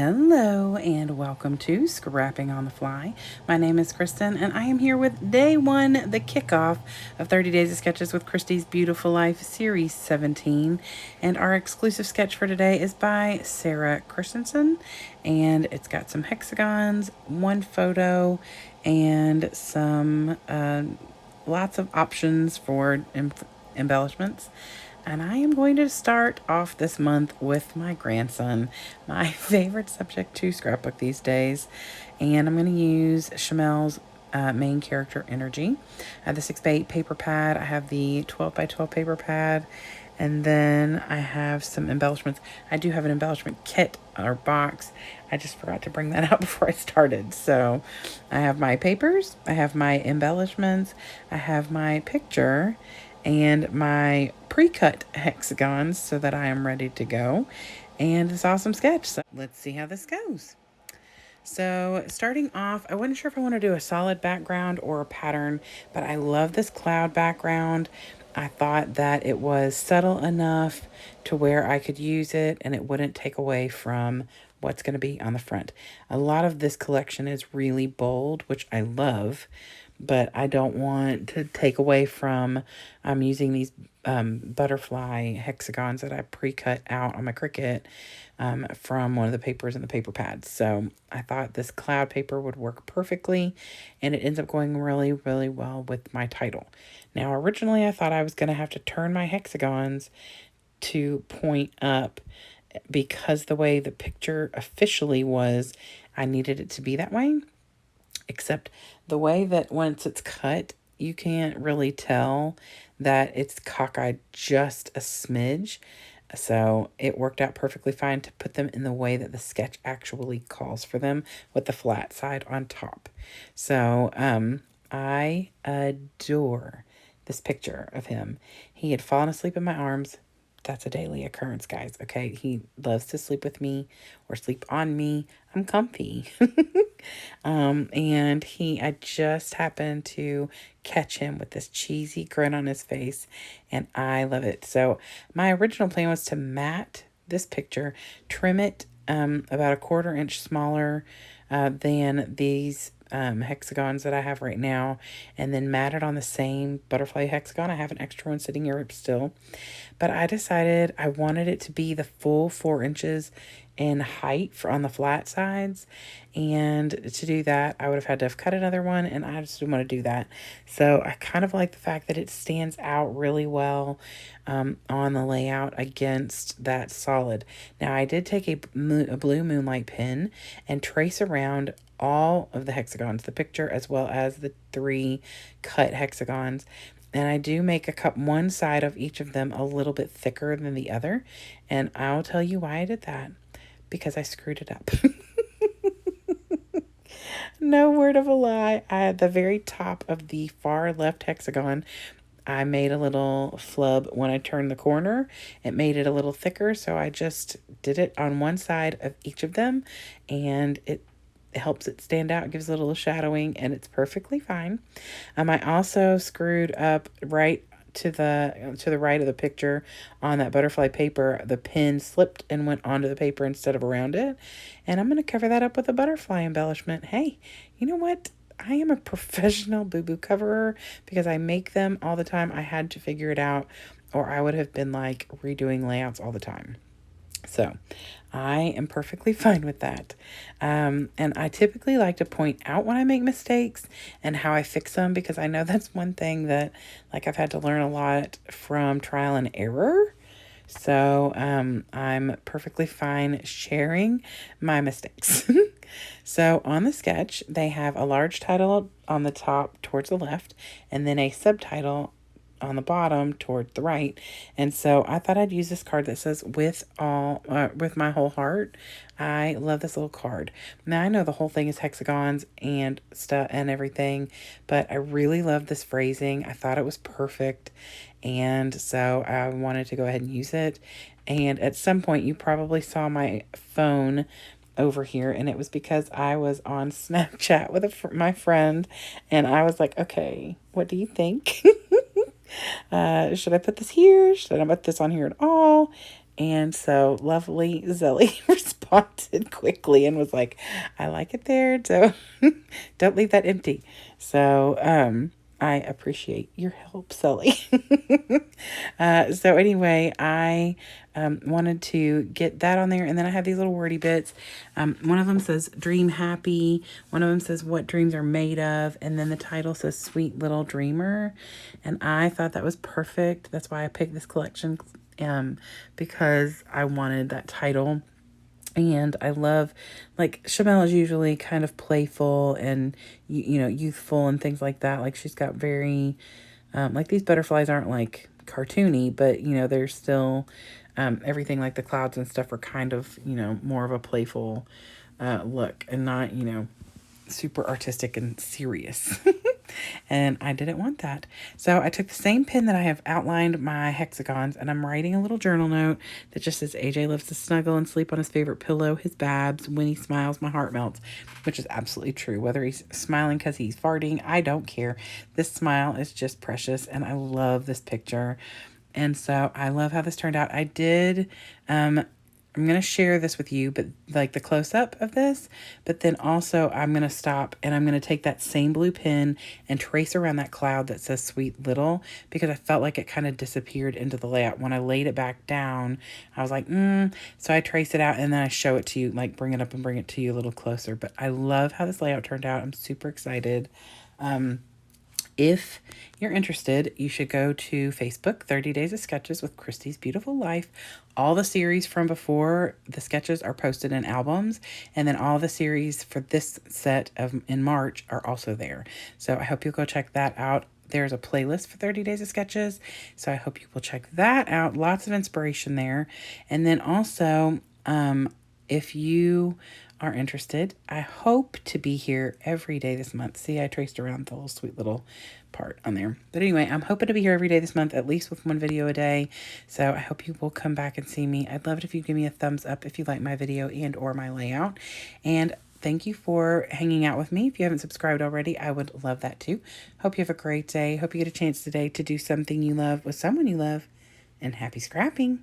Hello and welcome to Scrapping on the Fly. My name is Kristen and I am here with day one, the kickoff of 30 Days of Sketches with Christy's Beautiful Life Series 17. And our exclusive sketch for today is by Sarah Christensen, and it's got some hexagons, one photo, and some lots of options for embellishments. And I am going to start off this month with my grandson, my favorite subject to scrapbook these days. And I'm going to use Chamel's main character energy. I have the 6x8 paper pad. I have the 12x12 paper pad. And then I have some embellishments. I do have an embellishment kit or box. I just forgot to bring that out before I started. So I have my papers. I have my embellishments. I have my picture and my pre-cut hexagons so that I am ready to go, and this awesome sketch. So let's see how this goes. So starting off, I wasn't sure if I want to do a solid background or a pattern, but I love this cloud background. I thought that it was subtle enough to where I could use it and it wouldn't take away from what's going to be on the front. A lot of this collection is really bold, which I love, but I don't want to take away from using these butterfly hexagons that I pre-cut out on my Cricut from one of the papers in the paper pads. So I thought this cloud paper would work perfectly, and it ends up going really, really well with my title. Now, originally I thought I was going to have to turn my hexagons to point up because the way the picture officially was, I needed it to be that way. Except the way that once it's cut, you can't really tell that it's cockeyed just a smidge. So it worked out perfectly fine to put them in the way that the sketch actually calls for them, with the flat side on top. So I adore this picture of him. He had fallen asleep in my arms. That's a daily occurrence, guys. Okay, he loves to sleep with me or sleep on me. I'm comfy. And I just happened to catch him with this cheesy grin on his face, and I love it. So my original plan was to mat this picture, trim it about a 1/4 inch smaller than these hexagons that I have right now, and then mat it on the same butterfly hexagon. I have an extra one sitting here still, but I decided I wanted it to be the full 4 inches in height on the flat sides, and to do that I would have had to have cut another one, and I just didn't want to do that. So I kind of like the fact that it stands out really well on the layout against that solid. Now I did take a blue Moonlight pen and trace around all of the hexagons, the picture as well as the 3 cut hexagons. And I do make one side of each of them a little bit thicker than the other. And I'll tell you why I did that. Because I screwed it up. No word of a lie. At the very top of the far left hexagon, I made a little flub when I turned the corner. It made it a little thicker, so I just did it on one side of each of them, and it helps it stand out, gives it a little shadowing, and it's perfectly fine. I also screwed up right to the right of the picture on that butterfly paper. The pen slipped and went onto the paper instead of around it, and I'm going to cover that up with a butterfly embellishment. Hey, you know what? I am a professional boo-boo coverer because I make them all the time. I had to figure it out, or I would have been like redoing layouts all the time. So I am perfectly fine with that. And I typically like to point out when I make mistakes and how I fix them, because I know that's one thing that I've had to learn a lot from trial and error. So I'm perfectly fine sharing my mistakes. So on the sketch, they have a large title on the top towards the left, and then a subtitle on the bottom toward the right. And so I thought I'd use this card that says with my whole heart. I love this little card. Now I know the whole thing is hexagons and stuff and everything, but I really love this phrasing. I thought it was perfect, and so I wanted to go ahead and use it. And at some point you probably saw my phone over here, and it was because I was on Snapchat with my friend, and I was like, okay, what do you think? Should I put this here? Should I put this on here at all? And so lovely Zelly responded quickly and was like, I like it there. So don't leave that empty. So I appreciate your help, Sully. So anyway, I wanted to get that on there. And then I have these little wordy bits. One of them says dream happy. One of them says what dreams are made of. And then the title says sweet little dreamer. And I thought that was perfect. That's why I picked this collection, because I wanted that title. And I love, like, Shamel is usually kind of playful and, youthful and things like that. Like, she's got very, like, these butterflies aren't, like, cartoony, but, they're still, everything like the clouds and stuff are kind of, more of a playful look and not, super artistic and serious. And I didn't want that. So I took the same pen that I have outlined my hexagons, and I'm writing a little journal note that just says, AJ loves to snuggle and sleep on his favorite pillow, his babs. When he smiles, my heart melts, which is absolutely true. Whether he's smiling because he's farting, I don't care. This smile is just precious, and I love this picture. And so I love how this turned out. I did, I'm going to share this with you, but like the close up of this, but then also I'm going to stop and I'm going to take that same blue pen and trace around that cloud that says sweet little, because I felt like it kind of disappeared into the layout. When I laid it back down, I was like, so I trace it out and then I show it to you, like bring it up and bring it to you a little closer. But I love how this layout turned out. I'm super excited. If you're interested, you should go to Facebook, 30 Days of Sketches with Christy's Beautiful Life. All the series from before the sketches are posted in albums, and then all the series for this set of in March are also there. So I hope you'll go check that out. There's a playlist for 30 Days of Sketches, so I hope you will check that out. Lots of inspiration there. And then also, if you are interested, I hope to be here every day this month. See, I traced around the little sweet little part on there. But anyway, I'm hoping to be here every day this month, at least with one video a day. So I hope you will come back and see me. I'd love it if you give me a thumbs up if you like my video and or my layout. And thank you for hanging out with me. If you haven't subscribed already, I would love that too. Hope you have a great day. Hope you get a chance today to do something you love with someone you love. And happy scrapping.